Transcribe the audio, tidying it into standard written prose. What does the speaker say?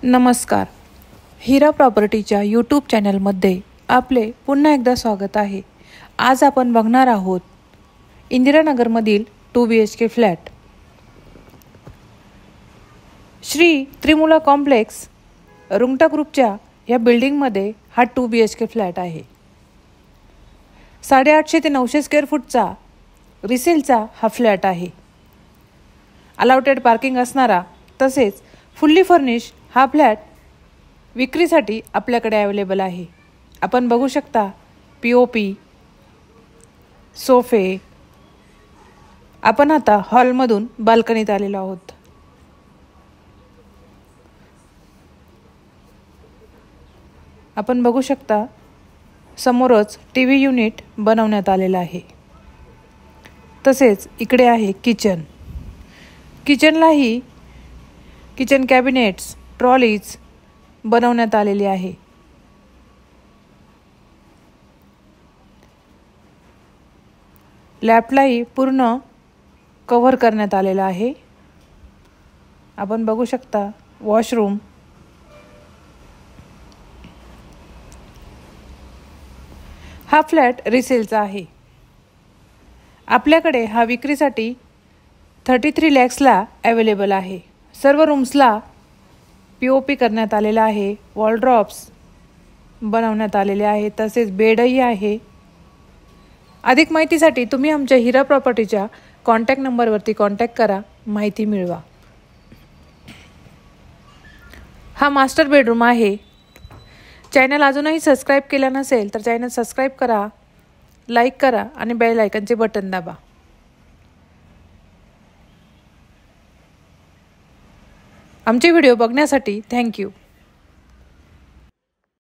नमस्कार. हिरा प्रॉपर्टीच्या यूट्यूब चॅनलमध्ये आपले पुन्हा एकदा स्वागत आहे. आज आपण बघणार आहोत इंदिरानगरमधील 2 BHK flat. Shri Trimula complex Rungta ग्रुपच्या या बिल्डिंगमध्ये हा 2 BHK फ्लॅट आहे. 850 ते 900 स्क्वेअर फूटचा रिसेलचा हा फ्लॅट आहे. अलाउटेड पार्किंग असणारा तसेच फुल्ली फर्निश हा फ्लॅट विक्रीसाठी आपल्याकडे अवेलेबल आहे. आपण बघू शकता POP, सोफे. आपण आता हॉलमधून बाल्कनीत आलेलो आहोत. आपण बघू शकता समोरच TV युनिट बनवण्यात आलेला आहे. तसेच इकडे आहे किचनलाही किचन कॅबिनेट्स, ट्रॉलीज बनवण्यात आलेली आहे. लॅपलाही पूर्ण कव्हर करण्यात आलेला आहे. आपण बघू शकता वॉशरूम. हा फ्लॅट रिसेलचा आहे. आपल्याकडे हा विक्रीसाठी 33 लॅक्सला अवेलेबल आहे. सर्व रूम्सला POP करण्यात आलेला आहे. वॉलड्रॉप्स बनवण्यात आलेले आहे. तसेच बेडही आहे. अधिक माहितीसाठी तुम्ही आमच्या हिरा प्रॉपर्टीच्या कॉन्टॅक्ट नंबरवरती कॉन्टॅक्ट करा, माहिती मिळवा. हा मास्टर बेडरूम आहे. चॅनल अजूनही सबस्क्राईब केला नसेल तर चॅनल सबस्क्राईब करा, लाईक करा आणि बेल आयकॉनचे बटन दाबा. आमचे व्हिडिओ बघण्यासाठी थँक्यू.